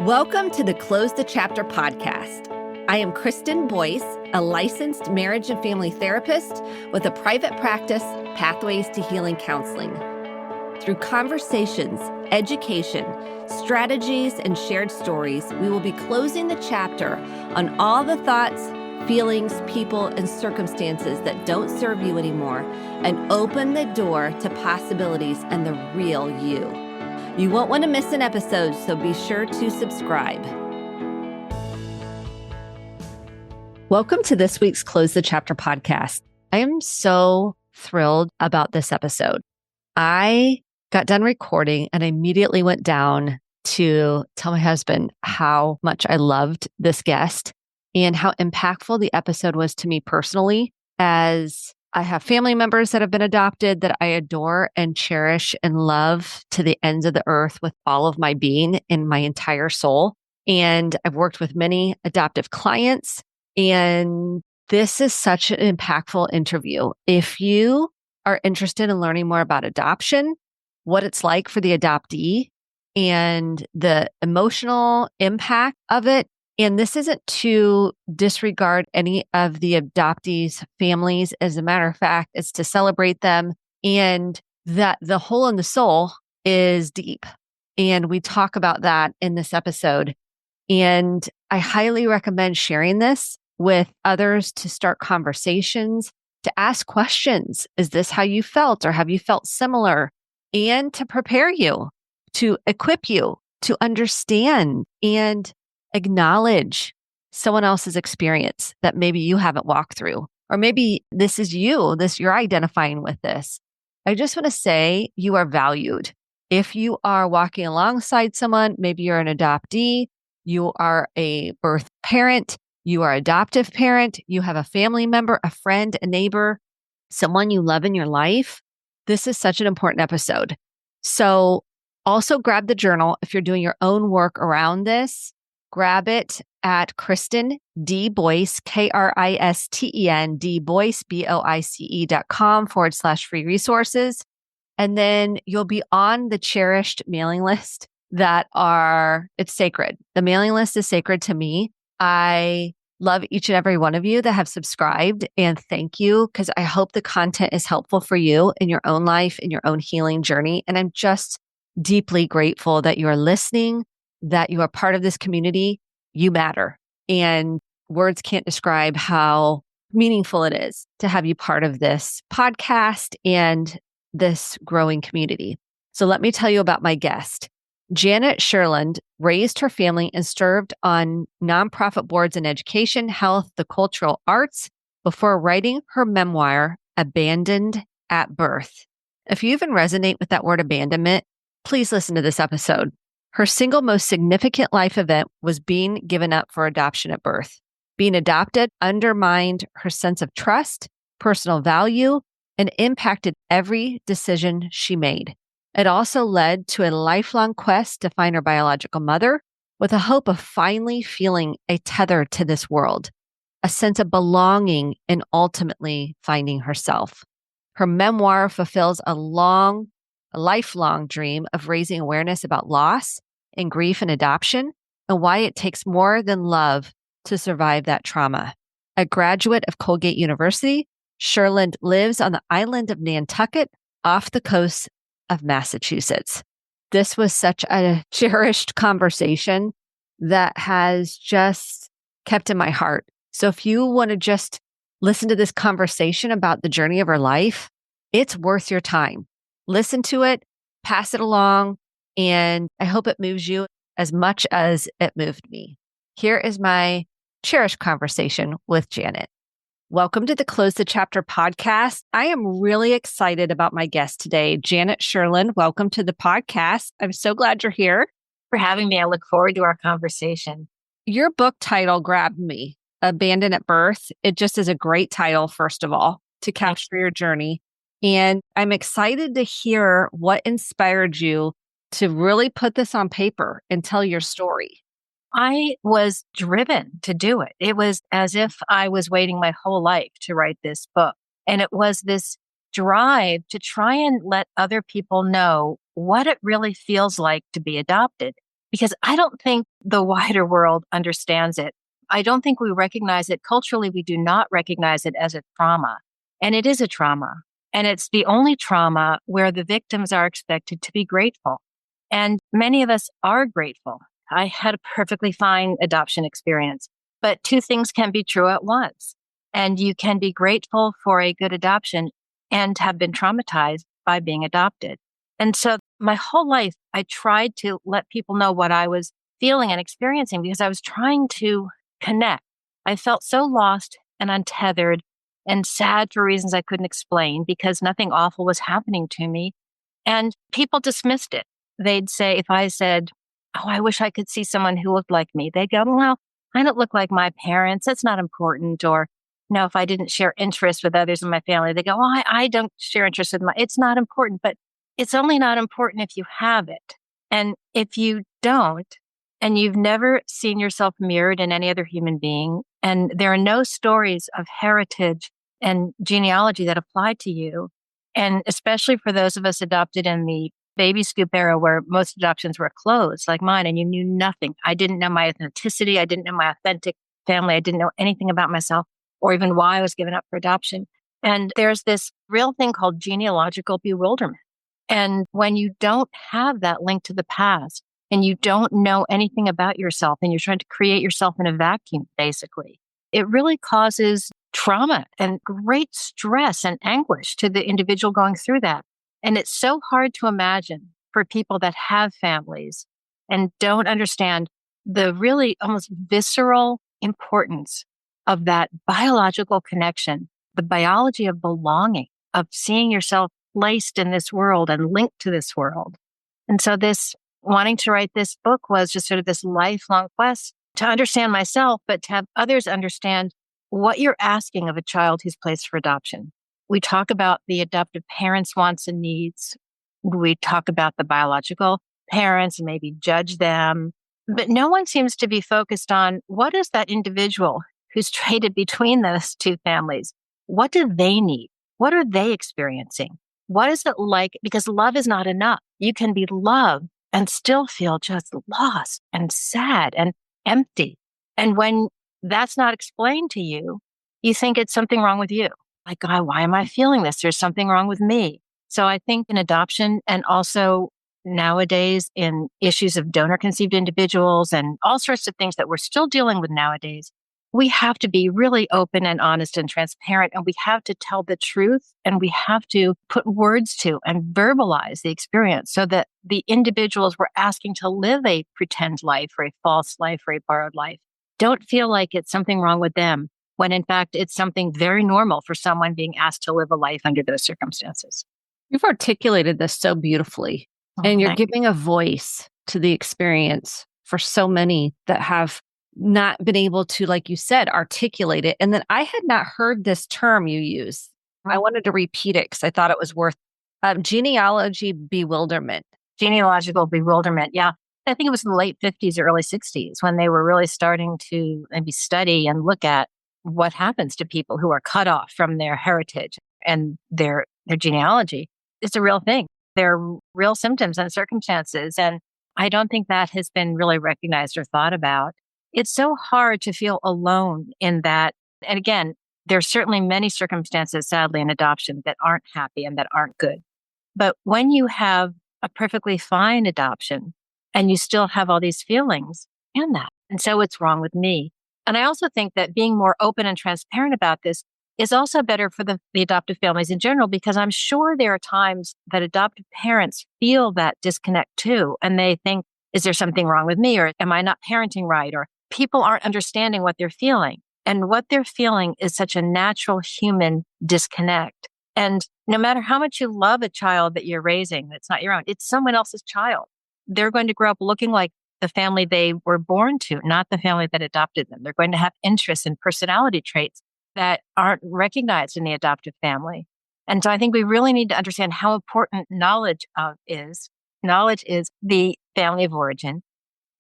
Welcome to the Close the Chapter podcast. I am Kristen Boyce, a licensed marriage and family therapist with a private practice, Pathways to Healing Counseling. Through conversations, education, strategies, and shared stories, we will be closing the chapter on all the thoughts, feelings, people, and circumstances that don't serve you anymore and open the door to possibilities and the real you. You won't want to miss an episode, so be sure to subscribe. Welcome to this week's Close the Chapter podcast. I am so thrilled about this episode. I got done recording and I immediately went down to tell my husband how much I loved this guest and how impactful the episode was to me personally, as I have family members that have been adopted that I adore and cherish and love to the ends of the earth with all of my being and my entire soul. And I've worked with many adoptive clients, and this is such an impactful interview. If you are interested in learning more about adoption, what it's like for the adoptee, and the emotional impact of it, and this isn't to disregard any of the adoptees' families. As a matter of fact, it's to celebrate them, and that the hole in the soul is deep. And we talk about that in this episode. And I highly recommend sharing this with others to start conversations, to ask questions. Is this how you felt, or have you felt similar? And to prepare you, to equip you to understand and acknowledge someone else's experience that maybe you haven't walked through, or maybe this is you're identifying with this. I just want to say you are valued. If you are walking alongside someone, maybe you're an adoptee, you are a birth parent, you are an adoptive parent, you have a family member, a friend, a neighbor, someone you love in your life. This is such an important episode. So also grab the journal if you're doing your own work around this. Grab it at Kristen D. Boyce, Kristen D. Boyce, BOICE.com/free resources. And then you'll be on the cherished mailing list it's sacred. The mailing list is sacred to me. I love each and every one of you that have subscribed, and thank you, because I hope the content is helpful for you in your own life, in your own healing journey. And I'm just deeply grateful that you are listening, that you are part of this community. You matter. And words can't describe how meaningful it is to have you part of this podcast and this growing community. So let me tell you about my guest. Janet Sherlund raised her family and served on nonprofit boards in education, health, the cultural arts before writing her memoir, Abandoned at Birth. If you even resonate with that word abandonment, please listen to this episode. Her single most significant life event was being given up for adoption at birth. Being adopted undermined her sense of trust, personal value, and impacted every decision she made. It also led to a lifelong quest to find her biological mother, with a hope of finally feeling a tether to this world, a sense of belonging, and ultimately finding herself. Her memoir fulfills a lifelong dream of raising awareness about loss and grief and adoption, and why it takes more than love to survive that trauma. A graduate of Colgate University, Sherlund lives on the island of Nantucket off the coast of Massachusetts. This was such a cherished conversation that has just kept in my heart. So if you want to just listen to this conversation about the journey of her life, it's worth your time. Listen to it, pass it along, and I hope it moves you as much as it moved me. Here is my cherished conversation with Janet. Welcome to the Close the Chapter podcast. I am really excited about my guest today, Janet Sherlund. Welcome to the podcast. I'm so glad you're here. For having me. I look forward to our conversation. Your book title grabbed me, Abandoned at Birth. It just is a great title, first of all, to capture your journey. And I'm excited to hear what inspired you to really put this on paper and tell your story. I was driven to do it. It was as if I was waiting my whole life to write this book. And it was this drive to try and let other people know what it really feels like to be adopted. because I don't think the wider world understands it. I don't think we recognize it. Culturally, we do not recognize it as a trauma. And it is a trauma. And it's the only trauma where the victims are expected to be grateful. And many of us are grateful. I had a perfectly fine adoption experience, but two things can be true at once. And you can be grateful for a good adoption and have been traumatized by being adopted. And so my whole life, I tried to let people know what I was feeling and experiencing because I was trying to connect. I felt so lost and untethered and sad for reasons I couldn't explain because nothing awful was happening to me. And people dismissed it. They'd say, if I said, "Oh, I wish I could see someone who looked like me," they'd go, "Well, I don't look like my parents. That's not important." Or, no, if I didn't share interests with others in my family, they go, "Oh, I don't share interests with it's not important." But it's only not important if you have it. And if you don't, and you've never seen yourself mirrored in any other human being, and there are no stories of heritage and genealogy that apply to you, and especially for those of us adopted in the baby scoop era where most adoptions were closed, like mine, and you knew nothing. I didn't know my ethnicity. I didn't know my authentic family. I didn't know anything about myself or even why I was given up for adoption. And there's this real thing called genealogical bewilderment. And when you don't have that link to the past and you don't know anything about yourself and you're trying to create yourself in a vacuum, basically, it really causes trauma and great stress and anguish to the individual going through that. And it's so hard to imagine for people that have families and don't understand the really almost visceral importance of that biological connection, the biology of belonging, of seeing yourself placed in this world and linked to this world. And so this wanting to write this book was just sort of this lifelong quest to understand myself, but to have others understand what you're asking of a child who's placed for adoption. We talk about the adoptive parents' wants and needs. We talk about the biological parents and maybe judge them. But no one seems to be focused on what is that individual who's traded between those two families? What do they need? What are they experiencing? What is it like? Because love is not enough. You can be loved and still feel just lost and sad and empty. And when that's not explained to you, you think it's something wrong with you. Like, God, why am I feeling this? There's something wrong with me. So I think in adoption and also nowadays in issues of donor conceived individuals and all sorts of things that we're still dealing with nowadays, we have to be really open and honest and transparent. And we have to tell the truth and we have to put words to and verbalize the experience so that the individuals we're asking to live a pretend life or a false life or a borrowed life don't feel like it's something wrong with them, when in fact it's something very normal for someone being asked to live a life under those circumstances. You've articulated this so beautifully, and you're Thank you. giving a voice to the experience for so many that have not been able to, like you said, articulate it. And then I had not heard this term you use. I wanted to repeat it because I thought it was worth genealogy bewilderment. Genealogical bewilderment. Yeah. I think it was in the late 50s or early 60s when they were really starting to maybe study and look at what happens to people who are cut off from their heritage and their genealogy. It's a real thing. There are real symptoms and circumstances. And I don't think that has been really recognized or thought about. It's so hard to feel alone in that. And again, there's certainly many circumstances, sadly, in adoption that aren't happy and that aren't good. But when you have a perfectly fine adoption and you still have all these feelings and that, and so it's wrong with me. And I also think that being more open and transparent about this is also better for the adoptive families in general, because I'm sure there are times that adoptive parents feel that disconnect too. And they think, is there something wrong with me? Or am I not parenting right? Or people aren't understanding what they're feeling. And what they're feeling is such a natural human disconnect. And no matter how much you love a child that you're raising, that's not your own, it's someone else's child. They're going to grow up looking like the family they were born to, not the family that adopted them. They're going to have interests and personality traits that aren't recognized in the adoptive family. And so I think we really need to understand how important knowledge is. Knowledge is the family of origin.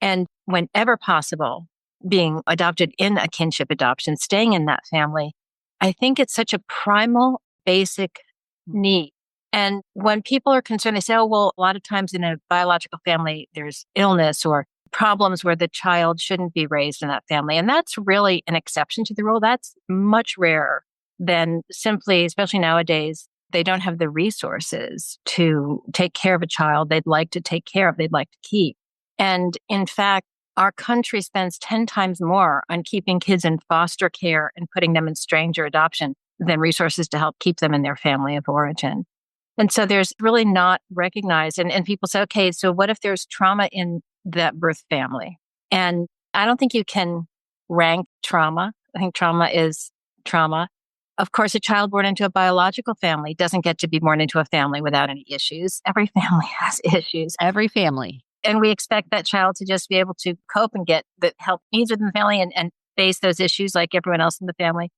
And whenever possible, being adopted in a kinship adoption, staying in that family, I think it's such a primal, basic need. And when people are concerned, they say, oh, well, a lot of times in a biological family, there's illness or problems where the child shouldn't be raised in that family. And that's really an exception to the rule. That's much rarer than simply, especially nowadays, they don't have the resources to take care of a child they'd like to take care of, they'd like to keep. And in fact, our country spends 10 times more on keeping kids in foster care and putting them in stranger adoption than resources to help keep them in their family of origin. And so there's really not recognized. And people say, okay, so what if there's trauma in that birth family? And I don't think you can rank trauma. I think trauma is trauma. Of course, a child born into a biological family doesn't get to be born into a family without any issues. Every family has issues. Every family. And we expect that child to just be able to cope and get the help needs within the family and face those issues like everyone else in the family.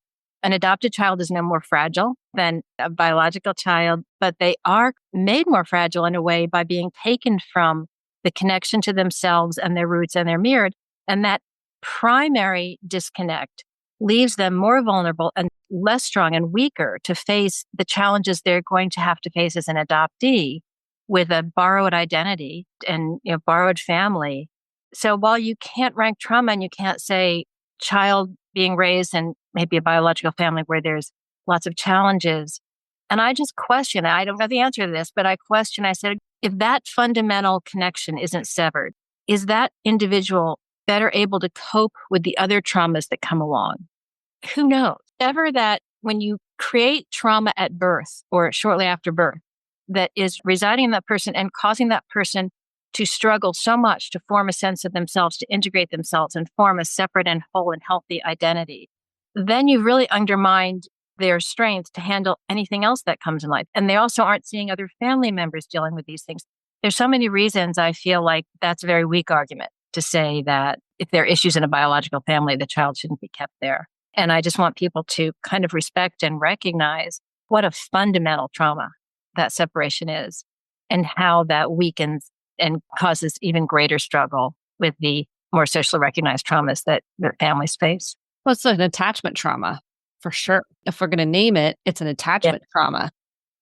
An adopted child is no more fragile than a biological child, but they are made more fragile in a way by being taken from the connection to themselves and their roots, and they're mirrored. And that primary disconnect leaves them more vulnerable and less strong and weaker to face the challenges they're going to have to face as an adoptee with a borrowed identity and borrowed family. So while you can't rank trauma and you can't say child being raised in maybe a biological family where there's lots of challenges, and I just question, I don't know the answer to this, but I said, if that fundamental connection isn't severed, is that individual better able to cope with the other traumas that come along? Who knows? Ever that when you create trauma at birth or shortly after birth that is residing in that person and causing that person to struggle so much to form a sense of themselves, to integrate themselves and form a separate and whole and healthy identity, then you've really undermined their strength to handle anything else that comes in life. And they also aren't seeing other family members dealing with these things. There's so many reasons I feel like that's a very weak argument to say that if there are issues in a biological family, the child shouldn't be kept there. And I just want people to kind of respect and recognize what a fundamental trauma that separation is and how that weakens and causes even greater struggle with the more socially recognized traumas that their families face. Well, it's an attachment trauma for sure. If we're going to name it, it's an attachment trauma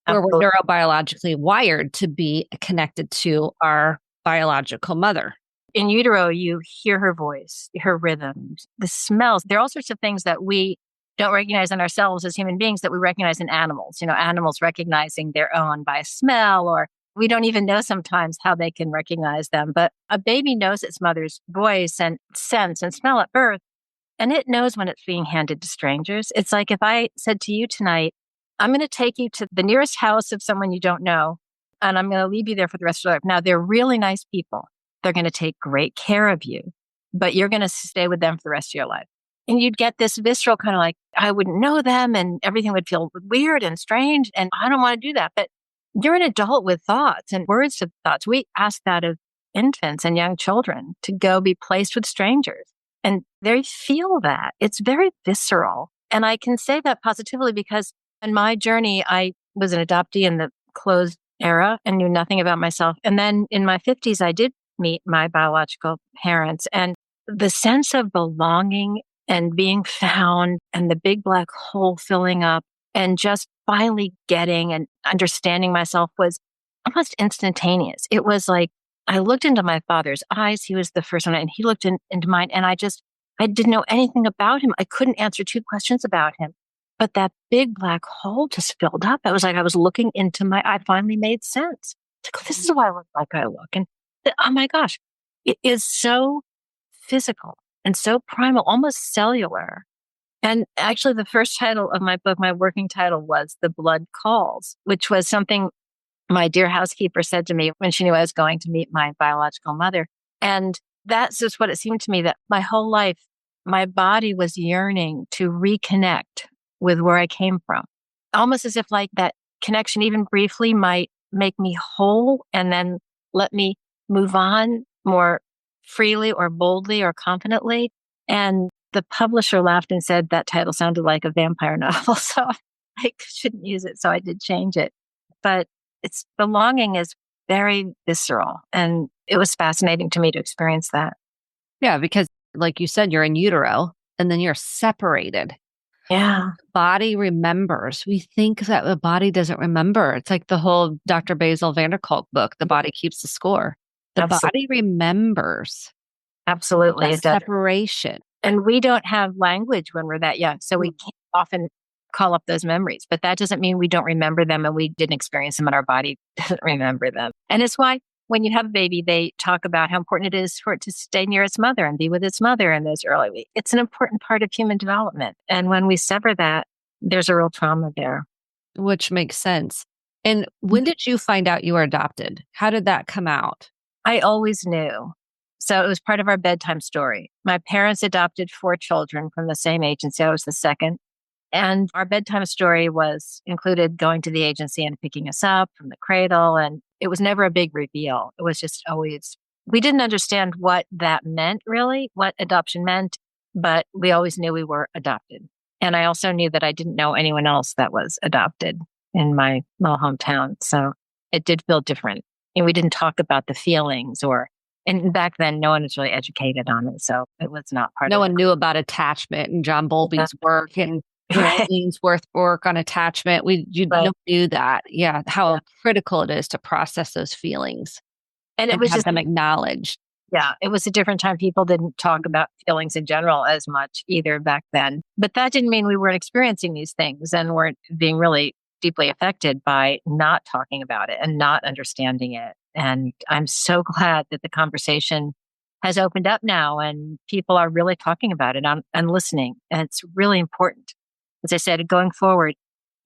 where we're neurobiologically wired to be connected to our biological mother. In utero, you hear her voice, her rhythms, the smells. There are all sorts of things that we don't recognize in ourselves as human beings that we recognize in animals. Animals recognizing their own by smell, or we don't even know sometimes how they can recognize them. But a baby knows its mother's voice and sense and smell at birth, and it knows when it's being handed to strangers. It's like if I said to you tonight, I'm going to take you to the nearest house of someone you don't know, and I'm going to leave you there for the rest of your life. Now, they're really nice people. They're going to take great care of you, but you're going to stay with them for the rest of your life. And you'd get this visceral kind of like, I wouldn't know them and everything would feel weird and strange. And I don't want to do that. But you're an adult with thoughts and words of thoughts. We ask that of infants and young children to go be placed with strangers. And they feel that. It's very visceral. And I can say that positively because in my journey, I was an adoptee in the closed era and knew nothing about myself. And then in my 50s, I did meet my biological parents, and the sense of belonging and being found and the big black hole filling up and just finally getting and understanding myself was almost instantaneous. It was like I looked into my father's eyes. He was the first one, and he looked into mine, and I didn't know anything about him. I couldn't answer two questions about him, but that big black hole just filled up. It was like I was looking into I finally made sense. It's like, this is why I look like I look. And oh my gosh, it is so physical and so primal, almost cellular. And actually, the first title of my book, my working title was The Blood Calls, which was something my dear housekeeper said to me when she knew I was going to meet my biological mother. And that's just what it seemed to me that my whole life, my body was yearning to reconnect with where I came from, almost as if like that connection, even briefly, might make me whole and then let me move on more freely or boldly or confidently. And the publisher laughed and said that title sounded like a vampire novel. So I shouldn't use it. So I did change it. But its belonging is very visceral. And it was fascinating to me to experience that. Yeah, because like you said, you're in utero and then you're separated. Yeah. Body remembers. We think that the body doesn't remember. It's like the whole Dr. Basil van der Kolk book, The Body Keeps the Score. The Absolutely. body remembers. Absolutely, that it does. separation. And we don't have language when we're that young, so we can't often call up those memories. But that doesn't mean we don't remember them and we didn't experience them and our body doesn't remember them. And it's why when you have a baby, they talk about how important it is for it to stay near its mother and be with its mother in those early weeks. It's an important part of human development. And when we sever that, there's a real trauma there. Which makes sense. And when did you find out you were adopted? How did that come out? I always knew. So it was part of our bedtime story. My parents adopted 4 children from the same agency. I was the second. And our bedtime story was included going to the agency and picking us up from the cradle. And it was never a big reveal. It was just always, we didn't understand what that meant really, what adoption meant, but we always knew we were adopted. And I also knew that I didn't know anyone else that was adopted in my little hometown. So it did feel different. And we didn't talk about the feelings and back then no one was really educated on it. So it was not part No of one knew about attachment and John Bowlby's work and Right. Ainsworth work on attachment. Right. No knew that. Yeah, Yeah. how critical it is to process those feelings And it and was have just, them acknowledged. yeah, it was a different time. People didn't talk about feelings in general as much either back then. But that didn't mean we weren't experiencing these things and weren't being really deeply affected by not talking about it and not understanding it. And I'm so glad that the conversation has opened up now and people are really talking about it and listening. And it's really important. As I said, going forward,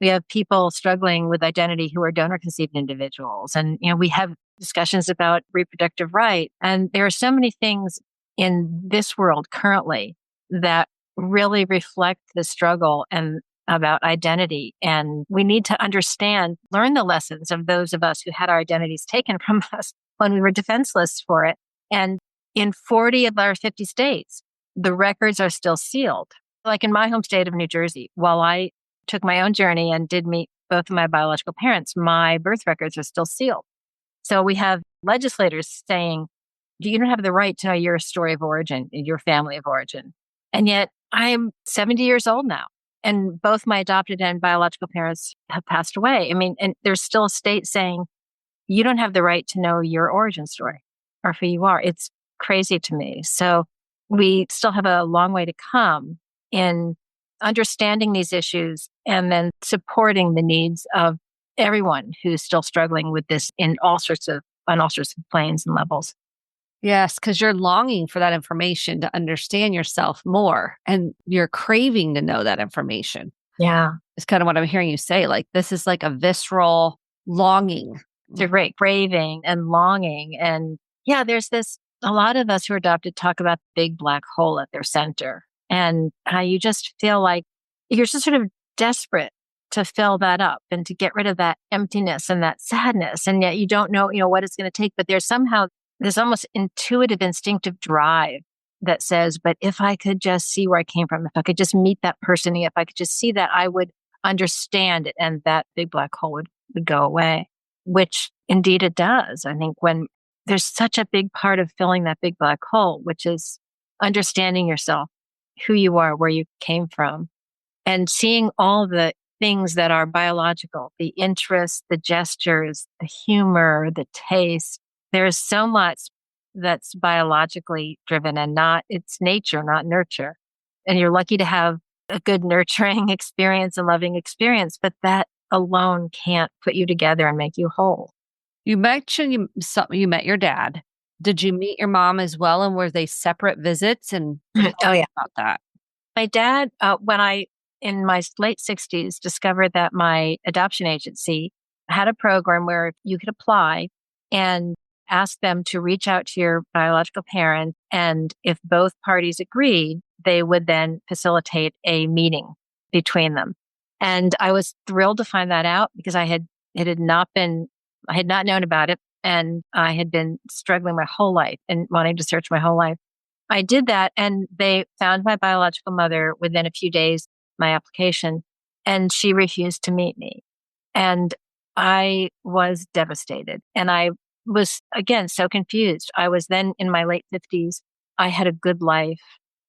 we have people struggling with identity who are donor conceived individuals. And, we have discussions about reproductive right. And there are so many things in this world currently that really reflect the struggle and about identity. And we need to understand, learn the lessons of those of us who had our identities taken from us when we were defenseless for it. And in 40 of our 50 states, the records are still sealed. Like in my home state of New Jersey, while I took my own journey and did meet both of my biological parents, my birth records are still sealed. So we have legislators saying, you don't have the right to know your story of origin, your family of origin. And yet I'm 70 years old now. And both my adopted and biological parents have passed away. I mean, and there's still a state saying, you don't have the right to know your origin story or who you are. It's crazy to me. So we still have a long way to come in understanding these issues and then supporting the needs of everyone who's still struggling with this on all sorts of planes and levels. Yes, because you're longing for that information to understand yourself more and you're craving to know that information. Yeah. It's kind of what I'm hearing you say. Like, this is like a visceral longing. It's a great craving and longing. And yeah, a lot of us who are adopted talk about the big black hole at their center and how you just feel like you're just sort of desperate to fill that up and to get rid of that emptiness and that sadness. And yet you don't know, what it's going to take, but there's almost intuitive, instinctive drive that says, but if I could just see where I came from, if I could just meet that person, if I could just see that, I would understand it and that big black hole would go away, which indeed it does. I think when there's such a big part of filling that big black hole, which is understanding yourself, who you are, where you came from, and seeing all the things that are biological, the interests, the gestures, the humor, the taste. There's so much that's biologically driven and it's nature, not nurture. And you're lucky to have a good nurturing experience and loving experience, but that alone can't put you together and make you whole. You mentioned you met your dad. Did you meet your mom as well? And were they separate visits? And Oh, yeah. about that. My dad, when I, in my late 60s, discovered that my adoption agency had a program where you could apply and ask them to reach out to your biological parent. And if both parties agreed, they would then facilitate a meeting between them. And I was thrilled to find that out because I had not known about it. And I had been struggling my whole life and wanting to search my whole life. I did that and they found my biological mother within a few days, my application, and she refused to meet me. And I was devastated. And I was, again, so confused. I was then in my late 50s. I had a good life.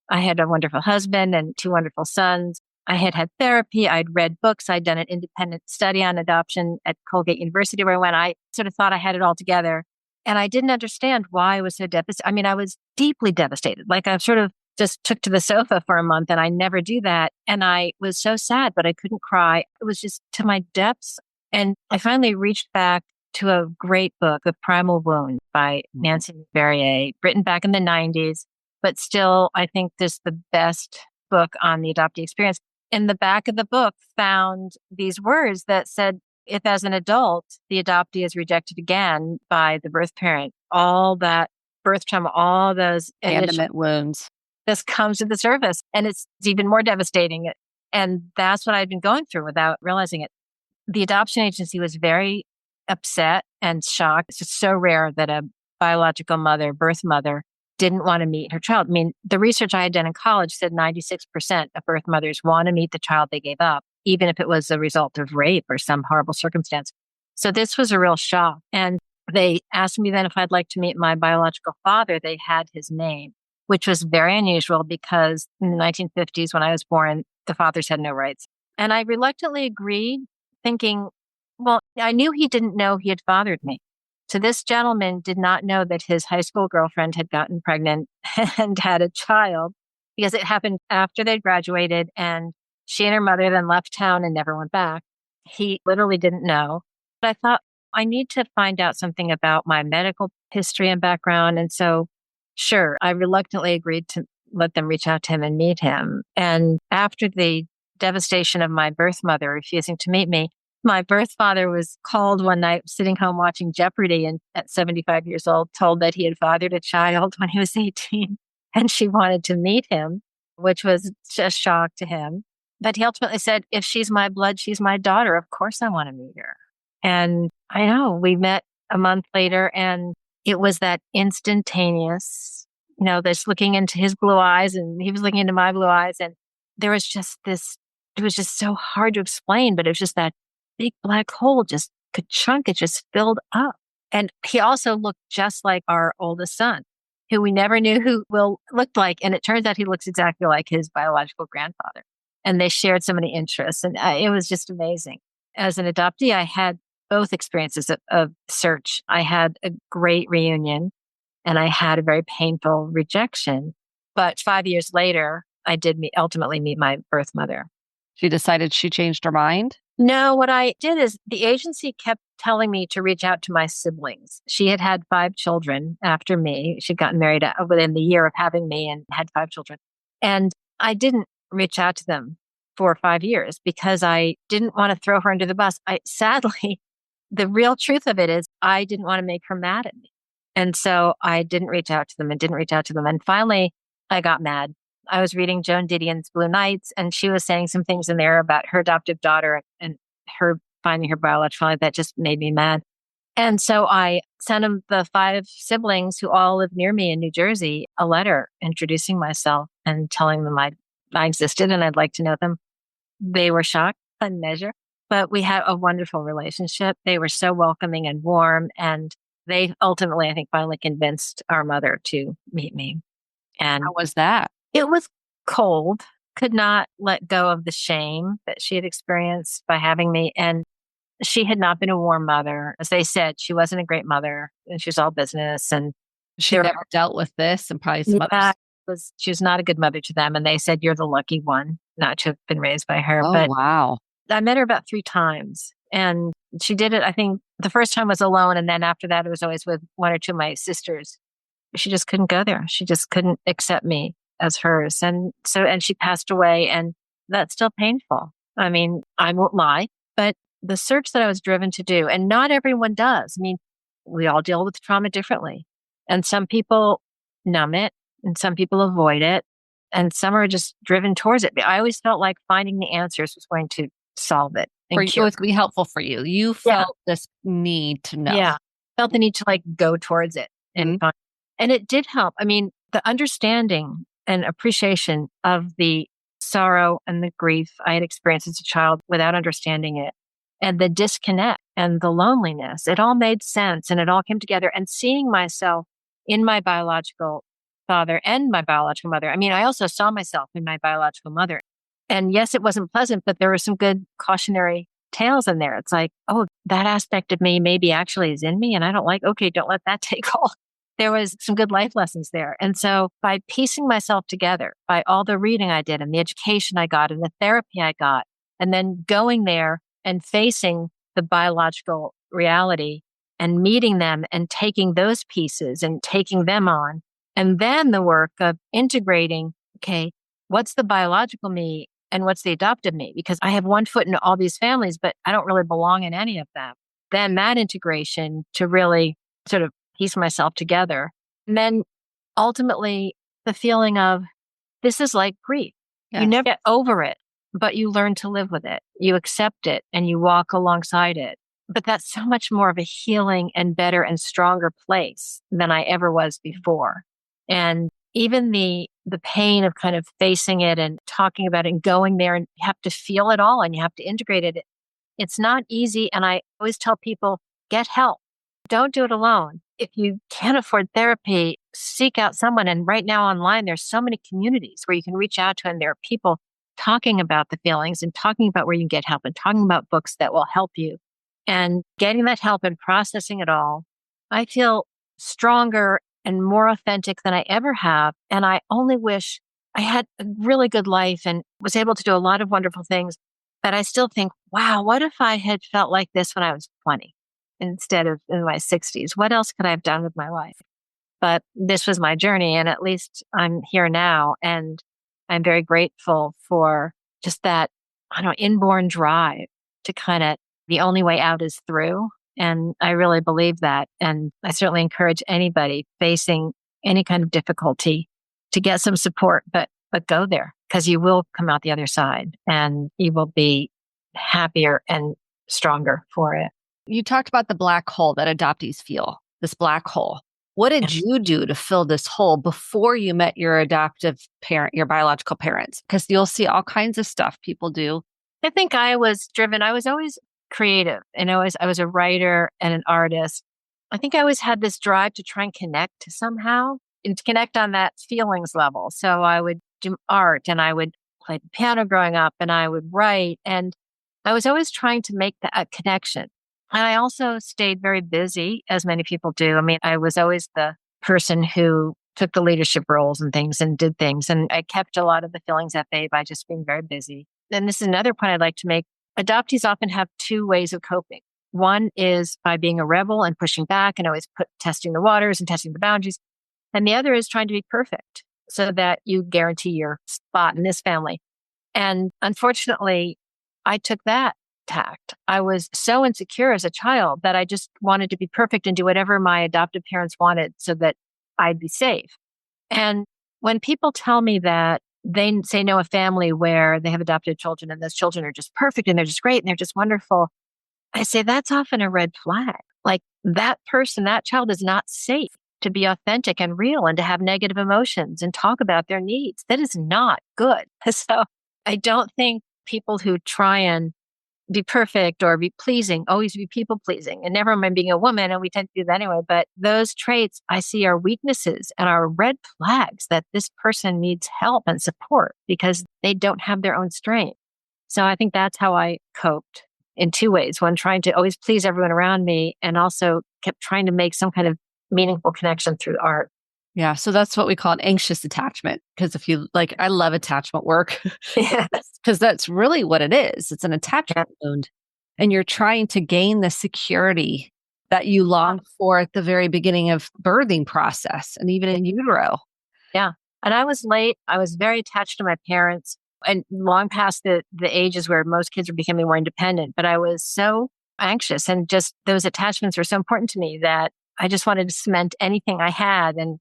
I had a wonderful husband and 2 wonderful sons. I had had therapy. I'd read books. I'd done an independent study on adoption at Colgate University where I went. I sort of thought I had it all together. And I didn't understand why I was so devastated. I mean, I was deeply devastated. Like I sort of just took to the sofa for a month and I never do that. And I was so sad, but I couldn't cry. It was just to my depths. And I finally reached back to a great book, The Primal Wound by Nancy Verrier, written back in the 90s, but still, I think this is the best book on the adoptee experience. In the back of the book found these words that said, if as an adult, the adoptee is rejected again by the birth parent, all that birth trauma, all those Abandonment wounds. this comes to the surface and it's even more devastating. And that's what I'd been going through without realizing it. The adoption agency was very upset and shocked. It's just so rare that a biological mother, birth mother, didn't want to meet her child. I mean, the research I had done in college said 96% of birth mothers want to meet the child they gave up, even if it was a result of rape or some horrible circumstance. So this was a real shock. And they asked me then if I'd like to meet my biological father. They had his name, which was very unusual because in the 1950s, when I was born, the fathers had no rights. And I reluctantly agreed, thinking, well, I knew he didn't know he had fathered me. So this gentleman did not know that his high school girlfriend had gotten pregnant and had a child because it happened after they'd graduated and she and her mother then left town and never went back. He literally didn't know. But I thought, I need to find out something about my medical history and background. And so, sure, I reluctantly agreed to let them reach out to him and meet him. And after the devastation of my birth mother refusing to meet me, my birth father was called one night sitting home watching Jeopardy and at 75 years old, told that he had fathered a child when he was 18 and she wanted to meet him, which was just shock to him. But he ultimately said, if she's my blood, she's my daughter. Of course I want to meet her. And I know we met a month later and it was that instantaneous, this looking into his blue eyes and he was looking into my blue eyes. And there was just this, it was just so hard to explain, but it was just that big black hole, just ka-chunk, it just filled up. And he also looked just like our oldest son, who we never knew who Will looked like. And it turns out he looks exactly like his biological grandfather. And they shared so many interests. And it was just amazing. As an adoptee, I had both experiences of search. I had a great reunion and I had a very painful rejection. But 5 years later, I did ultimately meet my birth mother. She decided she changed her mind? No, what I did is the agency kept telling me to reach out to my siblings. She had had 5 children after me. She'd gotten married within the year of having me and had 5 children. And I didn't reach out to them for 5 years because I didn't want to throw her under the bus. Sadly, the real truth of it is I didn't want to make her mad at me. And so I didn't reach out to them and didn't reach out to them. And finally, I got mad. I was reading Joan Didion's Blue Nights, and she was saying some things in there about her adoptive daughter and her finding her biological father that just made me mad. And so I sent them, the 5 siblings who all live near me in New Jersey, a letter introducing myself and telling them I existed and I'd like to know them. They were shocked beyond measure, but we had a wonderful relationship. They were so welcoming and warm, and they ultimately, I think, finally convinced our mother to meet me. And how was that? It was cold, could not let go of the shame that she had experienced by having me. And she had not been a warm mother. As they said, she wasn't a great mother and she was all business. And she never dealt with this and probably some others. She was not a good mother to them. And they said, you're the lucky one not to have been raised by her. Oh, but wow. I met her about 3 times. And she did it, I think the first time was alone. And then after that, it was always with 1 or 2 of my sisters. She just couldn't go there. She just couldn't accept me as hers. And she passed away, and that's still painful. I mean, I won't lie, but the search that I was driven to do, and not everyone does. I mean, we all deal with trauma differently, and some people numb it and some people avoid it, and some are just driven towards it. I always felt like finding the answers was going to solve it. For you, it's going to be helpful for you. You felt this need to know. Yeah. Felt the need to go towards it and find. And it did help. I mean, the understanding and appreciation of the sorrow and the grief I had experienced as a child without understanding it, and the disconnect and the loneliness, it all made sense and it all came together. And seeing myself in my biological father and my biological mother. I mean, I also saw myself in my biological mother. And yes, it wasn't pleasant, but there were some good cautionary tales in there. It's like, oh, that aspect of me maybe actually is in me and I don't like, okay, don't let that take hold. There was some good life lessons there. And so by piecing myself together, by all the reading I did and the education I got and the therapy I got, and then going there and facing the biological reality and meeting them and taking those pieces and taking them on. And then the work of integrating, okay, what's the biological me and what's the adoptive me? Because I have one foot in all these families, but I don't really belong in any of them. Then that integration to really sort of piece myself together. And then ultimately the feeling of this is like grief. You Yes. never get over it, but you learn to live with it. You accept it and you walk alongside it. But that's so much more of a healing and better and stronger place than I ever was before. And even the pain of kind of facing it and talking about it and going there and you have to feel it all and you have to integrate it. It's not easy. And I always tell people, get help. Don't do it alone. If you can't afford therapy, seek out someone. And right now online, there's so many communities where you can reach out to, and there are people talking about the feelings and talking about where you can get help and talking about books that will help you and getting that help and processing it all. I feel stronger and more authentic than I ever have. And I only wish I had a really good life and was able to do a lot of wonderful things. But I still think, wow, what if I had felt like this when I was 20 instead of in my 60s? What else could I have done with my life? But this was my journey. And at least I'm here now. And I'm very grateful for just that, I don't know, inborn drive to kind of, the only way out is through. And I really believe that. And I certainly encourage anybody facing any kind of difficulty to get some support, but go there because you will come out the other side and you will be happier and stronger for it. You talked about the black hole that adoptees feel, this black hole. What Yeah. did you do to fill this hole before you met your adoptive parent, your biological parents? Because you'll see all kinds of stuff people do. I think I was driven. I was always creative and I was a writer and an artist. I think I always had this drive to try and connect somehow and to connect on that feelings level. So I would do art and I would play the piano growing up and I would write. And I was always trying to make that connection. And I also stayed very busy, as many people do. I mean, I was always the person who took the leadership roles and things and did things. And I kept a lot of the feelings at bay by just being very busy. And this is another point I'd like to make. Adoptees often have two ways of coping. One is by being a rebel and pushing back and always testing the waters and testing the boundaries. And the other is trying to be perfect so that you guarantee your spot in this family. And unfortunately, I took that tact. I was so insecure as a child that I just wanted to be perfect and do whatever my adoptive parents wanted so that I'd be safe. And when people tell me that they say know a family where they have adopted children and those children are just perfect and they're just great and they're just wonderful, I say that's often a red flag. Like that person, that child is not safe to be authentic and real and to have negative emotions and talk about their needs. That is not good. So I don't think people who try and be perfect or be pleasing, always be people pleasing, and never mind being a woman. And we tend to do that anyway. But those traits I see are weaknesses and are red flags that this person needs help and support because they don't have their own strength. So I think that's how I coped in two ways. One, trying to always please everyone around me and also kept trying to make some kind of meaningful connection through art. Yeah. So that's what we call an anxious attachment. Because if you like, I love attachment work Yes. because that's really what it is. It's an attachment wound. And you're trying to gain the security that you long for at the very beginning of birthing process and even in utero. Yeah. And I was late. I was very attached to my parents and long past the ages where most kids are becoming more independent. But I was so anxious and just those attachments were so important to me that I just wanted to cement anything I had and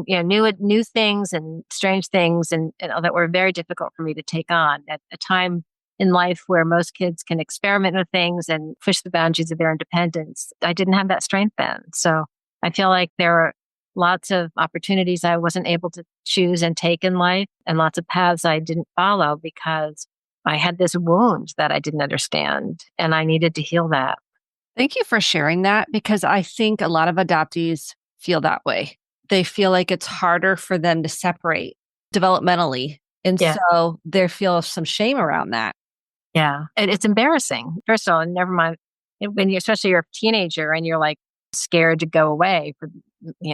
you know new things and strange things and that were very difficult for me to take on at a time in life where most kids can experiment with things and push the boundaries of their independence. I didn't have that strength then. So I feel like there are lots of opportunities I wasn't able to choose and take in life and lots of paths I didn't follow because I had this wound that I didn't understand and I needed to heal that. Thank you for sharing that because I think a lot of adoptees feel that way. They feel like it's harder for them to separate developmentally. And Yeah. so they feel some shame around that. Yeah. And it's embarrassing. First of all, and never mind when you, especially you're a teenager and you're like scared to go away for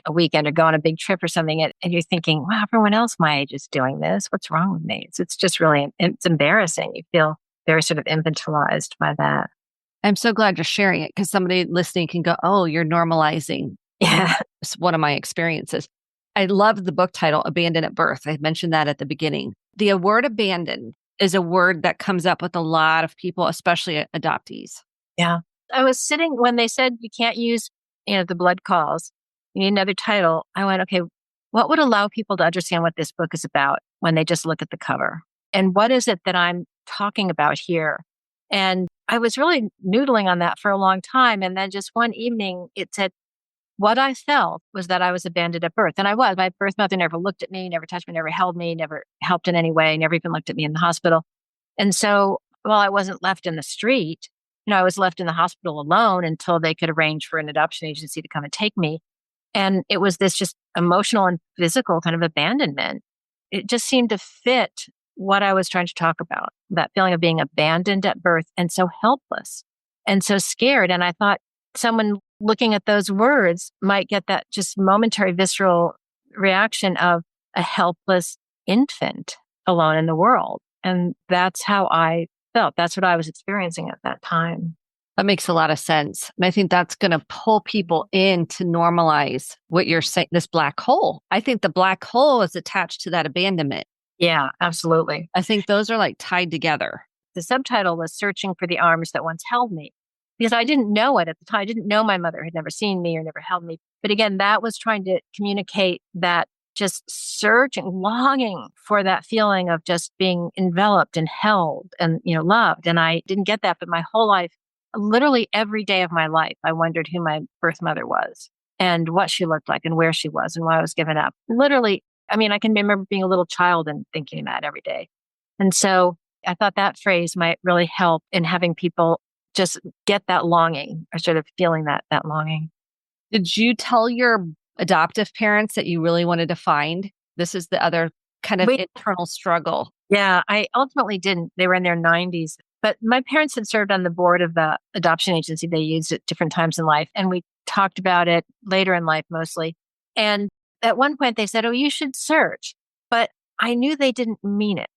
a weekend or go on a big trip or something. And you're thinking, wow, everyone else my age is doing this. What's wrong with me? It's just really, it's embarrassing. You feel very sort of infantilized by that. I'm so glad you're sharing it because somebody listening can go, oh, you're normalizing. Yeah. It's one of my experiences. I love the book title, Abandoned at Birth. I mentioned that at the beginning. The word abandoned is a word that comes up with a lot of people, especially adoptees. Yeah. I was sitting when they said you can't use, the blood calls, you need another title. I went, okay, what would allow people to understand what this book is about when they just look at the cover? And what is it that I'm talking about here? And I was really noodling on that for a long time. And then just one evening, it said, what I felt was that I was abandoned at birth. And I was. My birth mother never looked at me, never touched me, never held me, never helped in any way, never even looked at me in the hospital. And so while I wasn't left in the street, I was left in the hospital alone until they could arrange for an adoption agency to come and take me. And it was this just emotional and physical kind of abandonment. It just seemed to fit what I was trying to talk about, that feeling of being abandoned at birth and so helpless and so scared. And I thought someone looking at those words might get that just momentary visceral reaction of a helpless infant alone in the world. And that's how I felt. That's what I was experiencing at that time. That makes a lot of sense. And I think that's going to pull people in to normalize what you're saying, this black hole. I think the black hole is attached to that abandonment. Yeah, absolutely. I think those are like tied together. The subtitle was Searching for the Arms That Once Held Me, because I didn't know it at the time. I didn't know my mother had never seen me or never held me. But again, that was trying to communicate that just searching, longing for that feeling of just being enveloped and held and, loved. And I didn't get that, but my whole life, literally every day of my life, I wondered who my birth mother was and what she looked like and where she was and why I was given up. Literally, I can remember being a little child and thinking that every day. And so I thought that phrase might really help in having people just get that longing or sort of feeling that longing. Did you tell your adoptive parents that you really wanted to find? This is the other kind of internal struggle. Yeah, I ultimately didn't. They were in their 90s. But my parents had served on the board of the adoption agency they used at different times in life. And we talked about it later in life mostly. And at one point they said, oh, you should search. But I knew they didn't mean it.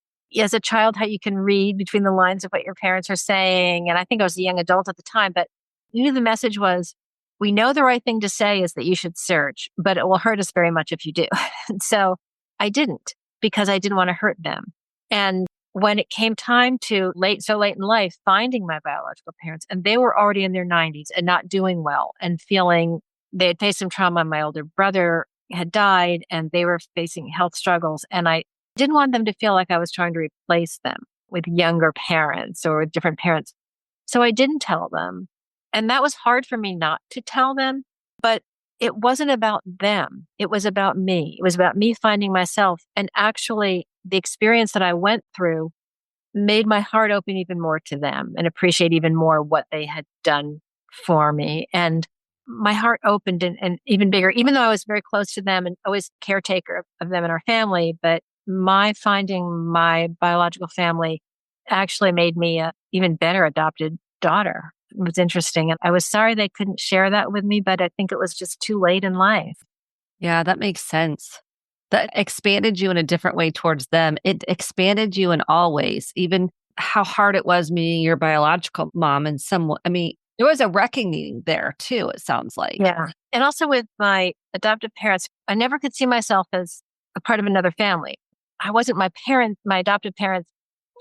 As a child, how you can read between the lines of what your parents are saying. And I think I was a young adult at the time, but I knew the message was, we know the right thing to say is that you should search, but it will hurt us very much if you do. So I didn't because I didn't want to hurt them. And when it came time to so late in life, finding my biological parents, and they were already in their 90s and not doing well and feeling they had faced some trauma. My older brother had died and they were facing health struggles. And I didn't want them to feel like I was trying to replace them with younger parents or with different parents. So I didn't tell them. And that was hard for me not to tell them, but it wasn't about them. It was about me. It was about me finding myself. And actually, the experience that I went through made my heart open even more to them and appreciate even more what they had done for me. And my heart opened and even bigger, even though I was very close to them and always caretaker of them and our family. But my finding my biological family actually made me an even better adopted daughter. It was interesting. And I was sorry they couldn't share that with me, but I think it was just too late in life. Yeah, that makes sense. That expanded you in a different way towards them. It expanded you in all ways, even how hard it was meeting your biological mom and someone. There was a reckoning there too, it sounds like. Yeah. And also with my adoptive parents, I never could see myself as a part of another family. I wasn't my adoptive parents'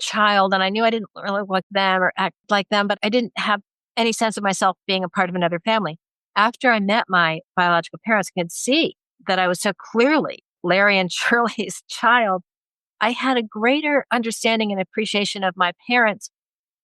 child, and I knew I didn't really look like them or act like them, but I didn't have any sense of myself being a part of another family. After I met my biological parents, I could see that I was so clearly Larry and Shirley's child. I had a greater understanding and appreciation of my parents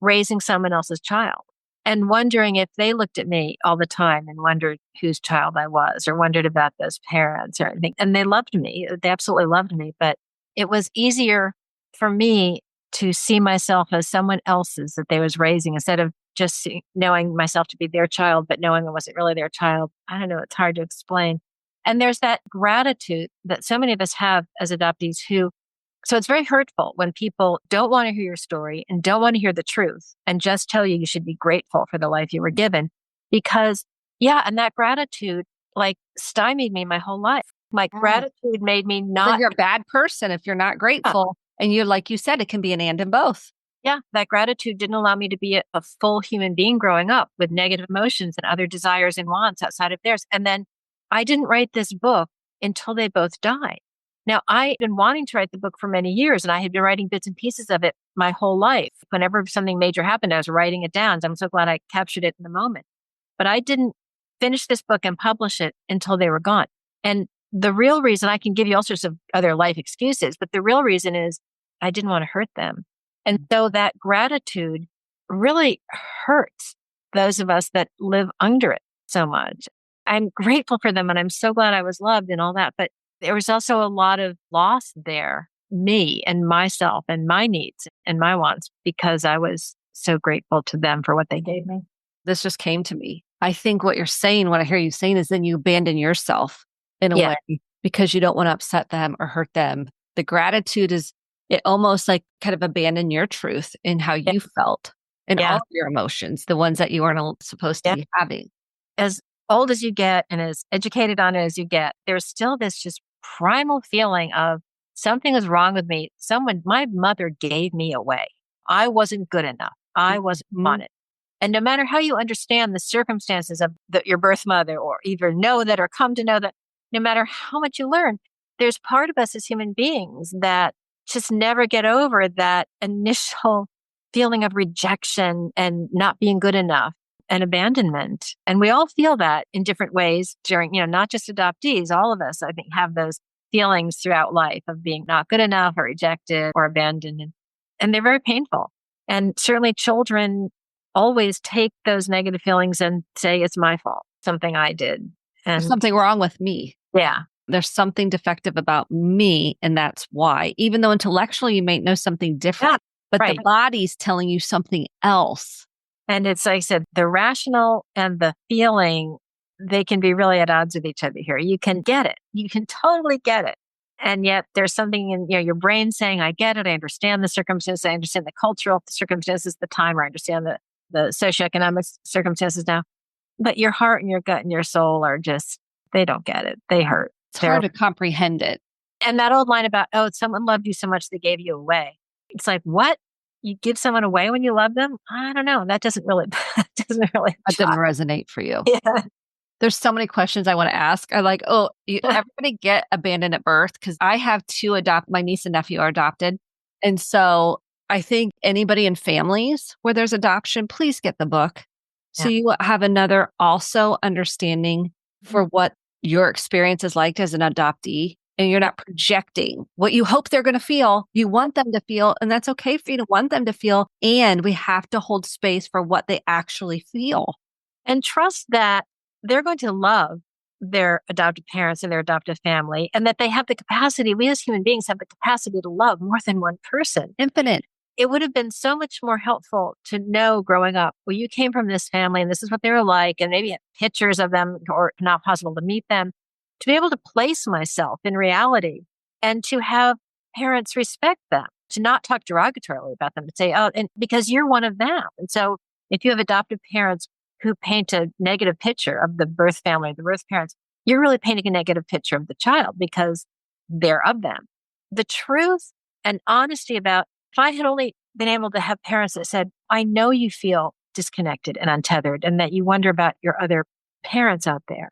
raising someone else's child and wondering if they looked at me all the time and wondered whose child I was or wondered about those parents or anything. And they loved me. They absolutely loved me. But it was easier for me to see myself as someone else's that they was raising instead of just knowing myself to be their child, but knowing I wasn't really their child. I don't know. It's hard to explain. And there's that gratitude that so many of us have as adoptees who So it's very hurtful when people don't want to hear your story and don't want to hear the truth and just tell you should be grateful for the life you were given. Because, yeah, and that gratitude like stymied me my whole life. My Mm. gratitude made me Well, then not, you're a bad person if you're not yeah, grateful. And you, like you said, it can be an and in both. yeah, that gratitude didn't allow me to be a full human being growing up with negative emotions and other desires and wants outside of theirs. And then I didn't write this book until they both died. Now, I had been wanting to write the book for many years, and I had been writing bits and pieces of it my whole life. Whenever something major happened, I was writing it down. So I'm so glad I captured it in the moment. But I didn't finish this book and publish it until they were gone. And the real reason, I can give you all sorts of other life excuses, but the real reason is I didn't want to hurt them. And so that gratitude really hurts those of us that live under it so much. I'm grateful for them and I'm so glad I was loved and all that. But there was also a lot of loss there, me and myself and my needs and my wants, because I was so grateful to them for what they gave me. This just came to me. I think what you're saying, what I hear you saying is then you abandon yourself in a Yeah. way because you don't want to upset them or hurt them. The gratitude is it almost like kind of abandon your truth in how Yeah. you felt and all Yeah. of your emotions, the ones that you weren't supposed to Yeah. be having. As old as you get and as educated on it as you get, there's still this just primal feeling of something is wrong with me. My mother gave me away. I wasn't good enough. I wasn't Mhm. wanted. And no matter how you understand the circumstances of your birth mother or either know that or come to know that, no matter how much you learn, there's part of us as human beings that just never get over that initial feeling of rejection and not being good enough and abandonment. And we all feel that in different ways during, not just adoptees, all of us, I think, have those feelings throughout life of being not good enough or rejected or abandoned. And they're very painful. And certainly children always take those negative feelings and say, it's my fault, something I did. There's And something wrong with me. yeah, There's something defective about me, and that's why. Even though intellectually you might know something yeah, different, but the right. body's telling you something else. And it's like I said, the rational and the feeling, they can be really at odds with each other here. You can get it. You can totally get it. And yet there's something in your brain saying, I get it. I understand the circumstances. I understand the cultural circumstances, the time, or I understand the socioeconomic circumstances now. But your heart and your gut and your soul are just, they don't get it. They hurt. It's They're, hard to comprehend it. and that old line about, oh, someone loved you so much they gave you away. It's like, what? You give someone away when you love them? I don't know. That doesn't really, that doesn't really That didn't jive. resonate for you. Yeah. There's so many questions I want to ask. I like, oh, everybody get abandoned at birth because I have two my niece and nephew are adopted. And so I think anybody in families where there's adoption, please get the book. So Yeah. you have another also understanding for what your experience is like as an adoptee. And you're not projecting what you hope they're going to feel. You want them to feel, and that's okay for you to want them to feel. And we have to hold space for what they actually feel. And trust that they're going to love their adopted parents and their adoptive family, and that they have the capacity, we as human beings have the capacity to love more than one person. Infinite. It would have been so much more helpful to know growing up, well, you came from this family and this is what they were like, and maybe have pictures of them or not possible to meet them, to be able to place myself in reality and to have parents respect them, to not talk derogatorily about them, to say, oh, and because you're one of them. And so if you have adoptive parents who paint a negative picture of the birth family, the birth parents, you're really painting a negative picture of the child because they're of them. The truth and honesty about, if I had only been able to have parents that said, I know you feel disconnected and untethered and that you wonder about your other parents out there.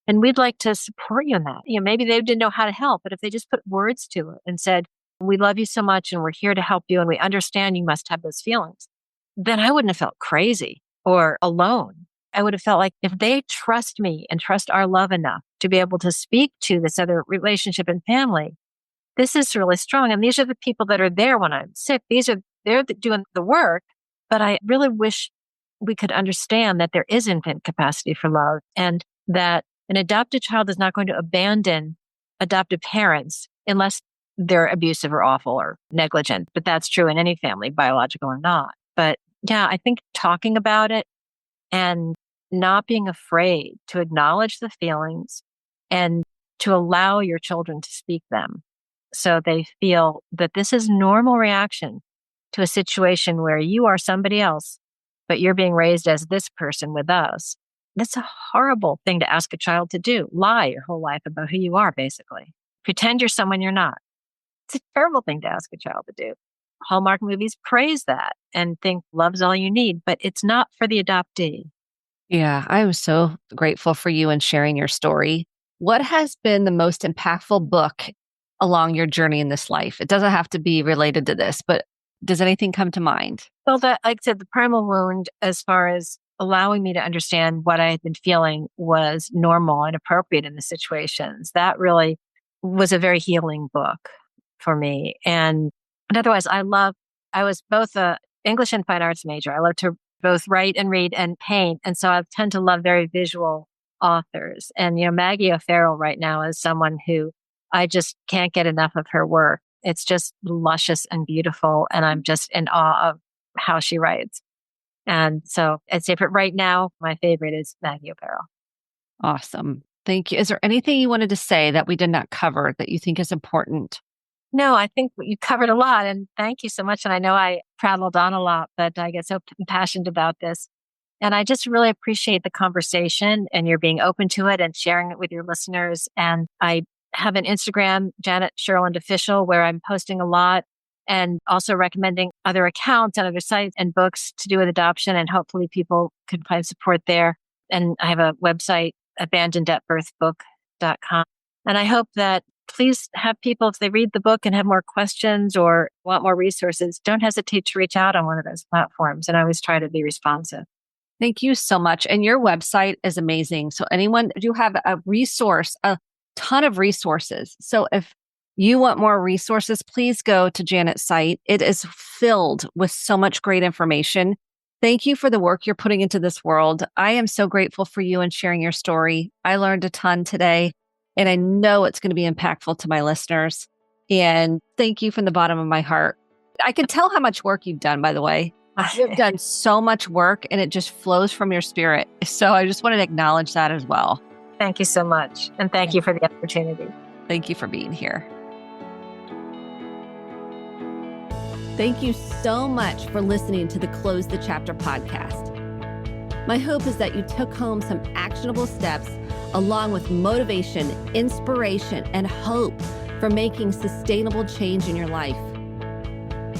And we'd like to support you in that. Maybe they didn't know how to help, but if they just put words to it and said, we love you so much and we're here to help you and we understand you must have those feelings, then I wouldn't have felt crazy or alone. I would have felt like if they trust me and trust our love enough to be able to speak to this other relationship and family, this is really strong. And these are the people that are there when I'm sick. They're doing the work. But I really wish we could understand that there is infinite capacity for love and that an adopted child is not going to abandon adoptive parents unless they're abusive or awful or negligent. But that's true in any family, biological or not. But yeah, I think talking about it and not being afraid to acknowledge the feelings and to allow your children to speak them so they feel that this is normal reaction to a situation where you are somebody else, but you're being raised as this person with us. That's a horrible thing to ask a child to do. Lie your whole life about who you are, basically. Pretend you're someone you're not. It's a terrible thing to ask a child to do. Hallmark movies praise that and think love's all you need, but it's not for the adoptee. Yeah, I was so grateful for you and sharing your story. What has been the most impactful book along your journey in this life? It doesn't have to be related to this, but does anything come to mind? Well, that, like I said, the primal wound, as far as allowing me to understand what I had been feeling was normal and appropriate in the situations, that really was a very healing book for me. And otherwise, I was both a English and fine arts major. I love to both write and read and paint. And so I tend to love very visual authors. And, Maggie O'Farrell right now is someone who I just can't get enough of her work. It's just luscious and beautiful. And I'm just in awe of how she writes. And so I'd say for right now, my favorite is Maggie O'Farrell. Awesome. Thank you. Is there anything you wanted to say that we did not cover that you think is important? No, I think you covered a lot. And thank you so much. And I know I prattled on a lot, but I get so passionate about this. And I just really appreciate the conversation and your being open to it and sharing it with your listeners. And I have an Instagram, Janet Sherlund Official, where I'm posting a lot and also recommending other accounts and other sites and books to do with adoption. And hopefully people can find support there. And I have a website, abandonedatbirthbook.com. And I hope that please have people, if they read the book and have more questions or want more resources, don't hesitate to reach out on one of those platforms. And I always try to be responsive. Thank you so much. And your website is amazing. So anyone, you have a resource, a ton of resources. So if you want more resources, please go to Janet's site. It is filled with so much great information. Thank you for the work you're putting into this world. I am so grateful for you and sharing your story. I learned a ton today, and I know it's going to be impactful to my listeners. And thank you from the bottom of my heart. I can tell how much work you've done, by the way. You've done so much work and it just flows from your spirit. So I just wanted to acknowledge that as well. Thank you so much. And thank you for the opportunity. Thank you for being here. Thank you so much for listening to the Close the Chapter podcast. My hope is that you took home some actionable steps along with motivation, inspiration, and hope for making sustainable change in your life.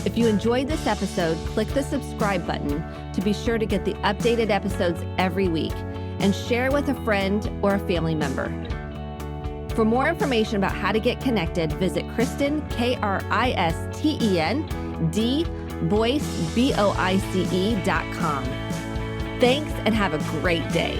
If you enjoyed this episode, click the subscribe button to be sure to get the updated episodes every week and share with a friend or a family member. For more information about how to get connected, visit Kristen, Kristen, Boyce, Boice.com. Thanks and have a great day.